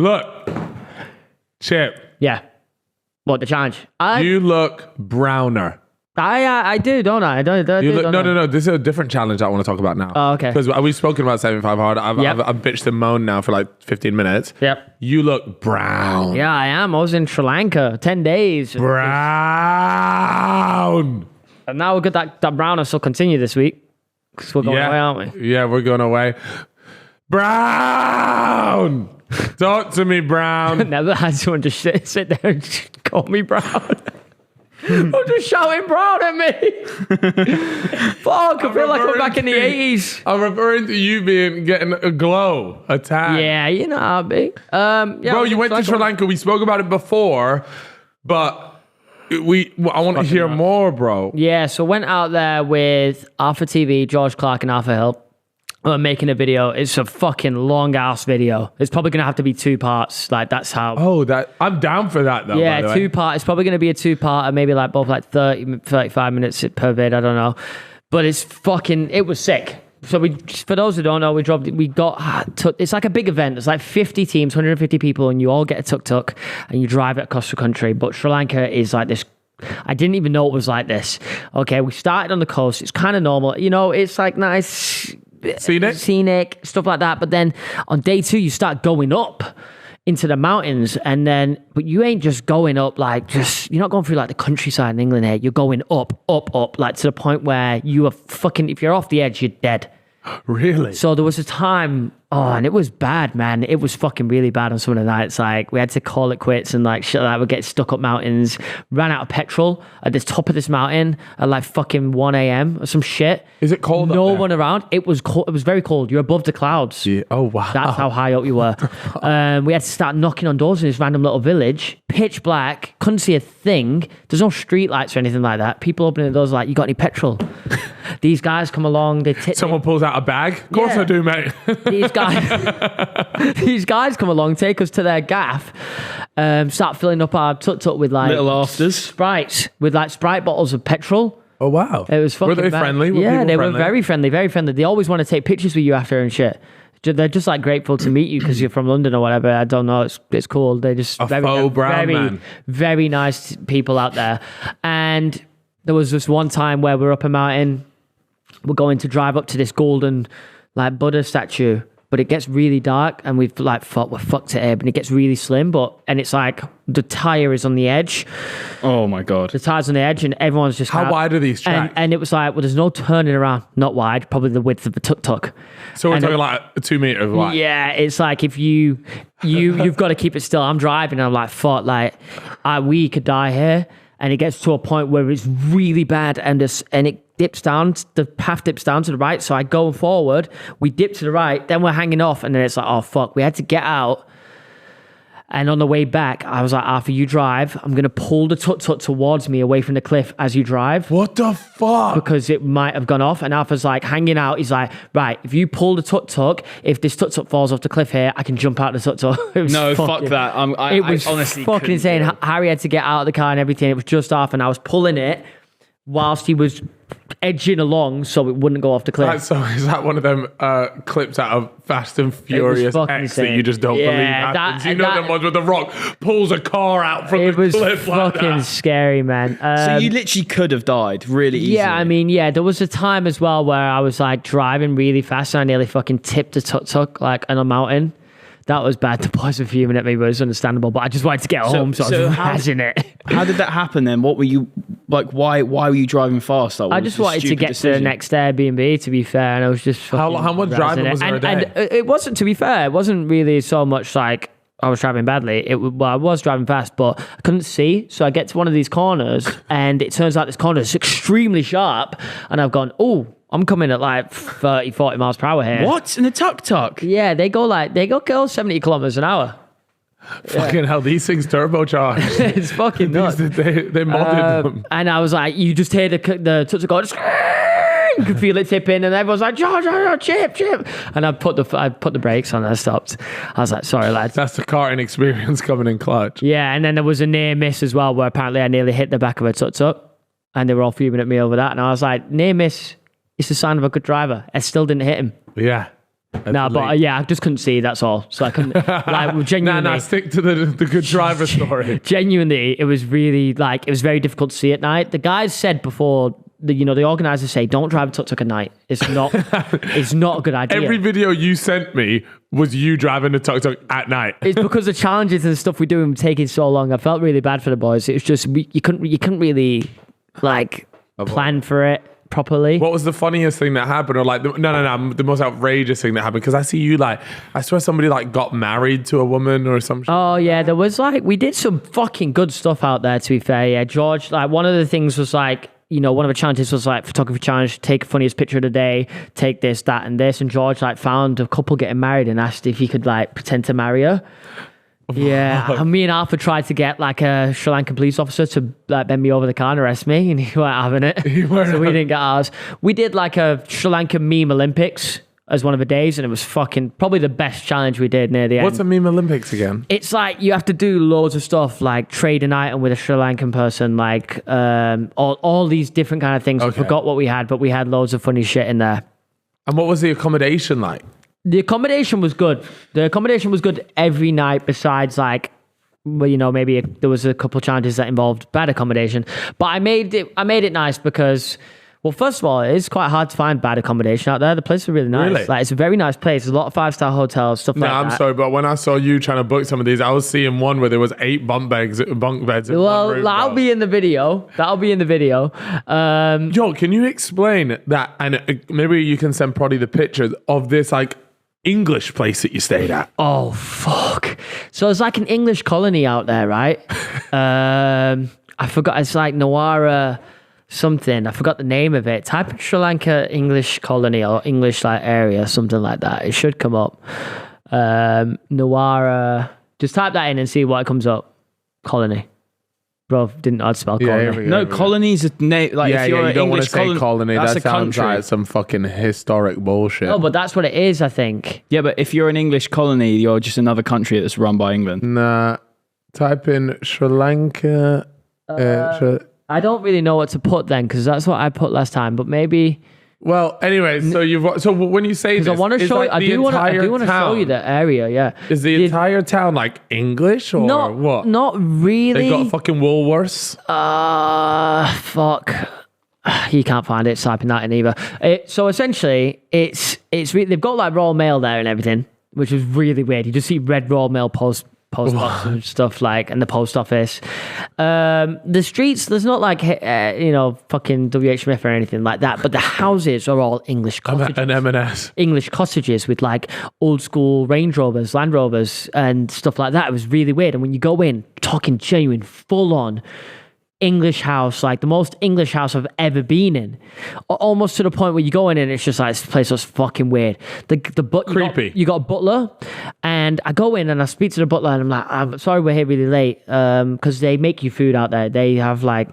Look, Chip. Yeah. What, the challenge? You look browner. I do, don't I? No. This is a different challenge I want to talk about now. Oh, okay. Because we've spoken about 75 hard. I've bitched and moaned now for like 15 minutes. Yep. You look brown. Yeah, I am. I was in Sri Lanka 10 days. Brown. And now we've got that brownness will continue this week. Because we're going away, aren't we? Yeah, we're going away. Brown. Talk to me, Brown. Never had someone just sit there and just call me brown. I'm just shouting brown at me. Fuck, I feel like I'm back in the 80s. I'm referring to you getting a glow, a tan. Yeah, you know how I be. Bro, you went to Sri Lanka. We spoke about it before, but I want to hear more, bro. Yeah, so went out there with Alpha TV, George Clark, and Alpha Hill. We're making a video. It's a fucking long ass video. It's probably gonna have to be 2 parts. Like that's how. Oh, I'm down for that though. Yeah, by the 2 way. part. It's probably gonna be a 2-part, maybe like both like 30, 35 minutes per vid. I don't know, but it was sick. So for those who don't know, it's like a big event. It's like 50 teams, 150 people, and you all get a tuk-tuk and you drive it across the country. But Sri Lanka is like this. I didn't even know it was like this. Okay, we started on the coast. It's kind of normal. You know, it's like nice. Scenic, stuff like that. But then on day 2, you start going up into the mountains, but you ain't just going up you're not going through like the countryside in England here. You're going up, like to the point where you are if you're off the edge, you're dead. Really? So there was a time, and it was bad, man. It was fucking really bad on some of the nights. Like we had to call it quits and like shit like that. We'd get stuck up mountains, ran out of petrol at the top of this mountain at like fucking 1 a.m. or some shit. Is it cold? No up there? one around. It was cold. It was very cold. You're above the clouds. Yeah. Oh wow. That's how high up you were. We had to start knocking on doors in this random little village. Pitch black. Couldn't see a thing. There's no street lights or anything like that. People opening the doors like, you got any petrol? These guys come along. Someone pulls out a bag. Of course I do, mate. These guys come along, take us to their gaff, start filling up our tuk-tuk with like little afters, Sprites, with like Sprite bottles of petrol. Oh wow! It was fucking. Were they bad. friendly? Yeah, they were very friendly, very friendly. They always want to take pictures with you after and shit. They're just like grateful to meet you because you're from London or whatever. I don't know. It's cool. They're just very nice people out there. And there was this one time where we're up a mountain. We're going to drive up to this golden like Buddha statue, but it gets really dark and we're fucked it here, but it gets really slim, and it's like the tire is on the edge. Oh my God. The tire's on the edge and everyone's just How wide are these tracks? And it was like, well, there's no turning around, not wide, probably the width of the tuk-tuk. So we're talking like 2 meters wide. Yeah, it's like if you've got to keep it still. I'm driving and I'm like, fuck, like we could die here. And it gets to a point where it's really bad and it dips down, the path dips down to the right. So I go forward, we dip to the right, then we're hanging off, and then it's like, oh fuck, we had to get out. And on the way back, I was like, Arthur, you drive. I'm going to pull the tuk-tuk towards me away from the cliff as you drive. What the fuck? Because it might have gone off. And Arthur's like hanging out. He's like, right, if you pull the tuk-tuk, if this tuk-tuk falls off the cliff here, I can jump out the tuk-tuk. Fuck that. I honestly fucking insane. Harry had to get out of the car and everything. It was just off and I was pulling it whilst he was edging along so it wouldn't go off the cliff. So is that one of them clips out of Fast and Furious X insane. that you just don't believe happens? You know them ones with The Rock pulls a car out from the cliff like that? It was fucking scary, man. So you literally could have died really easily. Yeah, I mean, there was a time as well where I was like driving really fast and I nearly fucking tipped a tuk-tuk like on a mountain. That was bad. The boys were fuming at me, but it was understandable. But I just wanted to get home, so I was razzing it. How did that happen then? What were you like? Why were you driving fast? I just wanted to get to the next Airbnb. To be fair, and I was just how much driving was there a day? And it wasn't. To be fair, it wasn't really so much like I was driving badly. I was driving fast, but I couldn't see. So I get to one of these corners, and it turns out this corner is extremely sharp, and I've gone, oh. I'm coming at like 30, 40 miles per hour here. What? In a tuk-tuk? Yeah, they go 70 kilometers an hour. Fucking hell, these things turbocharged. It's fucking nuts. They modded them. And I was like, you just hear the tuk-tuk go, you can feel it tipping, and everyone's like, chip. And I put the brakes on and I stopped. I was like, sorry, lads. That's the karting experience coming in clutch. Yeah, and then there was a near miss as well, where apparently I nearly hit the back of a tuk-tuk, and they were all fuming at me over that. And I was like, near miss. It's the sign of a good driver. I still didn't hit him. Yeah. No, but yeah, I just couldn't see. That's all. So I couldn't. Like, genuinely. Nah, stick to the good driver story. Genuinely, it was really like it was very difficult to see at night. The guys said before. The organisers say don't drive a tuk-tuk at night. It's not a good idea. Every video you sent me was you driving a tuk-tuk at night. It's because the challenges and stuff we do were taking so long. I felt really bad for the boys. It was just you couldn't really like plan for it properly. What was the funniest thing that happened, or like the most outrageous thing that happened? Because I see you like, I swear somebody like got married to a woman or something. Oh yeah, there was like we did some fucking good stuff out there. To be fair, yeah, George. Like one of the things was like. One of the challenges was like photography challenge, take a funniest picture of the day, take this, that, and this. And George like found a couple getting married and asked if he could like pretend to marry her. Yeah, and me and Alpha tried to get like a Sri Lankan police officer to like bend me over the car and arrest me, and he weren't having it. So we didn't get ours. We did like a Sri Lankan meme Olympics as one of the days, and it was fucking probably the best challenge we did near the end. What's a meme Olympics again? It's like you have to do loads of stuff, like trade an item with a Sri Lankan person, like all these different kind of things. Okay. I forgot what we had, but we had loads of funny shit in there. And what was the accommodation like? The accommodation was good. The accommodation was good every night besides like, well, maybe there was a couple of challenges that involved bad accommodation. But I made it nice because... Well, first of all, it's quite hard to find bad accommodation out there. The place is really nice. Really? Like, it's a very nice place. There's a lot of 5-star hotels, stuff like that. I'm sorry, but when I saw you trying to book some of these, I was seeing one where there was 8 bunk beds in one room. That'll be in the video. Yo, can you explain that? And maybe you can send Proddy the pictures of this like English place that you stayed at. Oh, fuck. So it's like an English colony out there, right? I forgot. It's like Nawara... something. I forgot the name of it. Type in Sri Lanka English colony or English like area, something like that. It should come up. Nawara. Just type that in and see what comes up. Colony. Bro, didn't know how to spell colony. No, colony's a name. Like if you're you don't want English to say colony. that's That a sounds country. like some fucking historic bullshit. No, but that's what it is, I think. Yeah, but if you're an English colony, you're just another country that's run by England. Nah. Type in Sri Lanka. I don't really know what to put then, because that's what I put last time. But maybe Well, anyway, so when you say this, I want to show. like I do want to show you the area. Yeah, Is the entire town like English or what? Not really. They got fucking Woolworths. Fuck. You can't find it. Typing that in either. So essentially, they've got like Royal Mail there and everything, which is really weird. You just see red Royal Mail post box and stuff like, and the post office. The streets, there's not like fucking WH Smith or anything like that, but the houses are all English cottages. An M&S. English cottages with like old school Range Rovers, Land Rovers, and stuff like that. It was really weird. And when you go in, talking genuine, full on English house, like the most English house I've ever been in, almost to the point where you go in and it's just like, this place was fucking weird. Creepy. You got a butler, and I go in and I speak to the butler and I'm like, I'm sorry we're here really late, because they make you food out there. They have like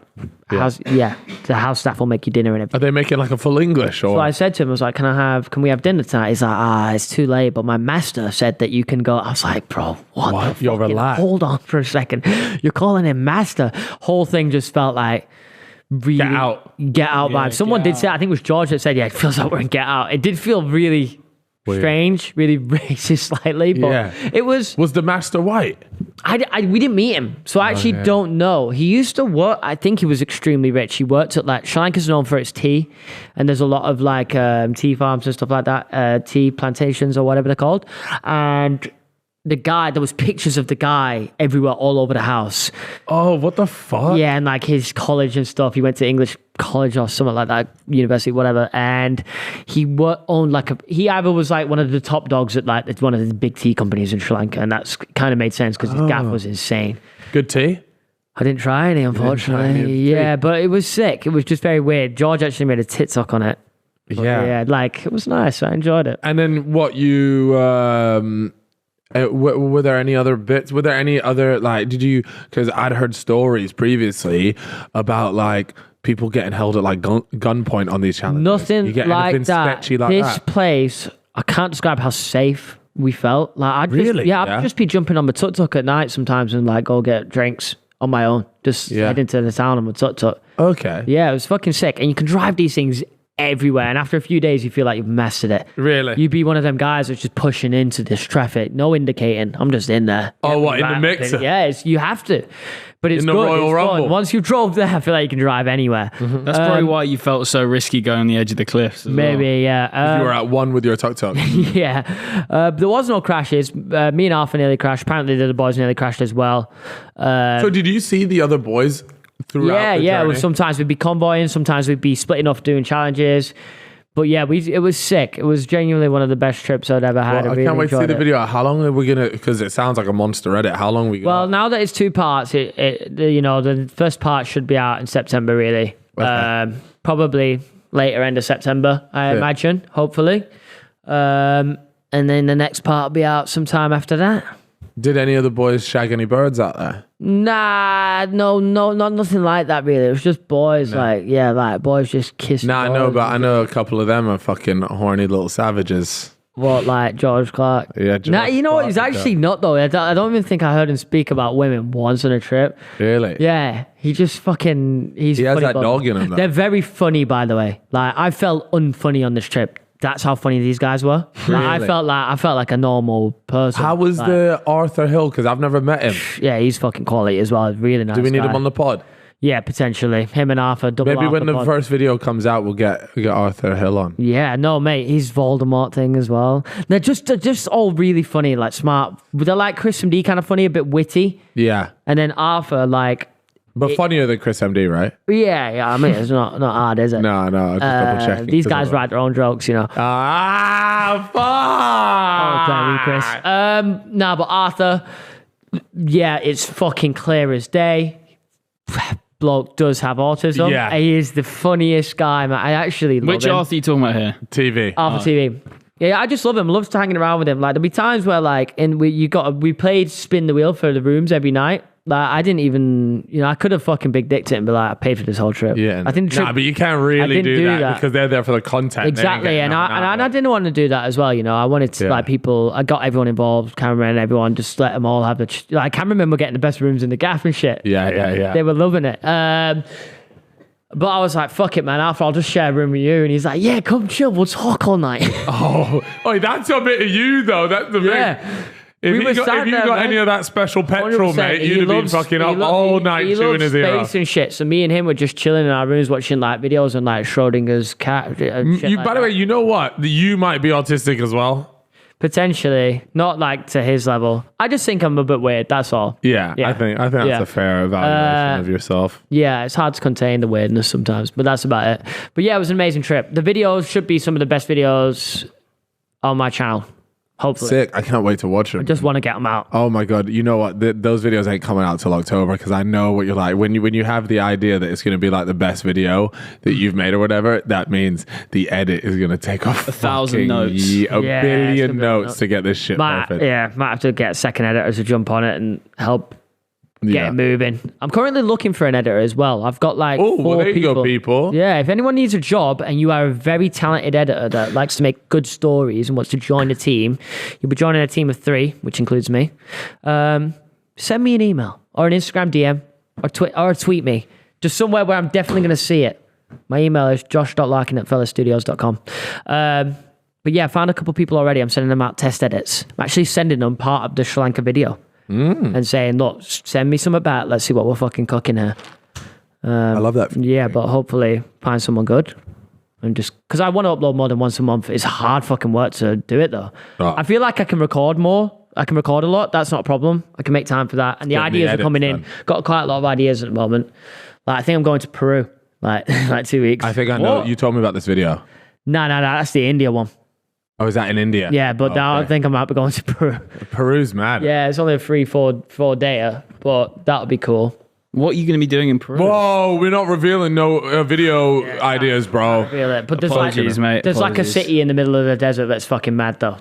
the house staff will make you dinner and everything. Are they making like a full English or? So I said to him, I was like, can we have dinner tonight? He's like, it's too late, but my master said that you can go. I was like, bro, what? You're relaxed. Hold on for a second. You're calling him master. Whole thing just felt like really Get out vibe. Someone did say, I think it was George that said, it feels like we're in Get Out. It did feel really strange, really racist slightly, but it was the master white? We didn't meet him, so I actually don't know. He used to work, I think he was extremely rich. He worked at like, Sri Lanka's known for its tea, and there's a lot of like tea farms and stuff like that, tea plantations or whatever they're called. And the guy, there was pictures of the guy everywhere, all over the house. Oh, what the fuck? Yeah, and like his college and stuff. He went to English college or something like that, university, whatever. And he owned he either was like one of the top dogs at like one of the big tea companies in Sri Lanka, and that's kind of made sense because his gaff was insane. Good tea? I didn't try any, unfortunately. But it was sick. It was just very weird. George actually made a TikTok on it. But yeah, like it was nice. I enjoyed it. And then what you were there any other bits? Were there any other like? Did you? Because I'd heard stories previously about like people getting held at like gunpoint on these challenges. Nothing you get like anything that. sketchy like this that? place, I can't describe how safe we felt. Like I'd I'd just be jumping on my tuk-tuk at night sometimes and like go get drinks on my own. Just head into the town on my tuk-tuk. Okay. Yeah, it was fucking sick. And you can drive these things everywhere. And after a few days, you feel like you've mastered it. Really? You'd be one of them guys that's just pushing into this traffic, no indicating. I'm just in there. Oh, what, in the mixer? Yeah, you have to. But it's In the good. Royal It's Rumble? fun. Once you drove there, I feel like you can drive anywhere. That's probably why you felt so risky going on the edge of the cliffs. As Maybe, yeah. You were at one with your tuk-tuk. Yeah. There was no crashes. Me and Arthur nearly crashed. Apparently, the other boys nearly crashed as well. So did you see the other boys throughout the journey? Sometimes we'd be convoying. Sometimes we'd be splitting off doing challenges. But yeah, it was sick. It was genuinely one of the best trips I'd ever had. Well, I really can't wait to see enjoyed the it. video. How long are we gonna? Because it sounds like a monster edit. How long are we gonna? Well, now that it's 2 parts, the first part should be out in September, really. Okay. Probably later end of September, I imagine, hopefully. And then the next part will be out sometime after that. Did any of the boys shag any birds out there? Nah, no, not nothing like that, really. It was just boys, like boys just kissing. Nah, I know, but I know a couple of them are fucking horny little savages. What, like George Clark? Yeah, George Nah, you know what? Clark, He's actually not, though. I don't even think I heard him speak about women once on a trip. Really? Yeah, he just fucking... He has that dog in him, though. They're very funny, by the way. Like, I felt unfunny on this trip. That's how funny these guys were. Like, Really? I felt like a normal person. How was Like, the Arthur Hill? Because I've never met him. Yeah, he's fucking quality as well. Really nice. Do we need guy. him on the pod? Yeah, potentially. Him and Arthur. Double Maybe Arthur when the pod. first video comes out, we'll get Arthur Hill on. Yeah, no, mate, he's Voldemort thing as well. They're just all really funny, like smart. They're like Chris MD, kind of funny, a bit witty. Yeah, And then Arthur, like, but funnier than Chris MD, right? yeah. I mean, it's not hard, is it? No, I just double checking. These guys write their own jokes, you know. Ah, Chris. No, but Arthur, yeah, it's fucking clear as day. Bloke does have autism. Yeah. He is the funniest guy, man. I actually love Which him. Arthur are you talking about here? TV. Arthur TV. Yeah, I just love him. Loves hanging around with him. Like, there'll be times where, like, we played spin the wheel for the rooms every night. Like, I didn't even, I could have fucking big dicked it and be like, I paid for this whole trip. Yeah, I think the trip, nah, but you can't really didn't do do that that. because they're there for the content. They ain't exactly, getting and nothing out of I it. didn't want to do that as well. I wanted to Yeah. I got everyone involved, cameraman, everyone, just let them all have like cameramen were getting the best rooms in the gaff and shit. Yeah. They were loving it. But I was like, fuck it, man. After I'll just share a room with you. And he's like, yeah, come chill. We'll talk all night. Oh, that's a bit of you though. That's the Yeah. thing. If We you were got, sat if you there, got man. any of that special petrol, 100%. mate, He you'd have been loves- fucking he up lo- all he- night he chewing loves his ear space off. and shit. So me and him were just chilling in our rooms watching like videos on like Schrodinger's cat. And shit like By the that. way, you know what? You might be autistic as well. Potentially, not like to his level. I just think I'm a bit weird. That's all. Yeah. I think that's Yeah. a fair evaluation of yourself. Yeah, it's hard to contain the weirdness sometimes, but that's about it. But yeah, it was an amazing trip. The videos should be some of the best videos on my channel. Hopefully. Sick. I can't wait to watch them. Just want to get them out. Oh my god! You know what? Those videos ain't coming out till October because I know what you're like. When you have the idea that it's going to be like the best video that you've made or whatever, that means the edit is going to take off 1,000 notes. a Yeah, it's gonna billion be notes nuts. to get this shit perfect. Might have to get second editors to jump on it and help get Yeah. it moving. I'm currently looking for an editor as well. I've got like Oh, 4 well, there you people. go, people. Yeah, if anyone needs a job and you are a very talented editor that likes to make good stories and wants to join a team, you'll be joining a team of 3, which includes me. Send me an email or an Instagram DM or tweet me. Just somewhere where I'm definitely going to see it. My email is josh.larkin@fellastudios.com. But yeah, I found a couple people already. I'm sending them out test edits. I'm actually sending them part of the Sri Lanka video and saying, look, send me some about. Let's see what we're fucking cooking here. I love that. Yeah, but hopefully find someone good. And just because I want to upload more than once a month. It's hard fucking work to do it though. Right. I feel like I can record more. I can record a lot. That's not a problem. I can make time for that. And the getting the ideas are edits coming in. done. Got quite a lot of ideas at the moment. Like I think I'm going to Peru. Like 2 weeks. I think I know. What? You told me about this video. No, that's the India one. Oh, is that in India? Yeah, but now I Okay. think I might be going to Peru. Peru's mad. Yeah, it's only a 3-4 day, but that would be cool. What are you going to be doing in Peru? Whoa, we're not revealing no video ideas, bro. Feel it. But there's Apologies, like mate. there's like a Apologies. city in the middle of the desert that's fucking mad though.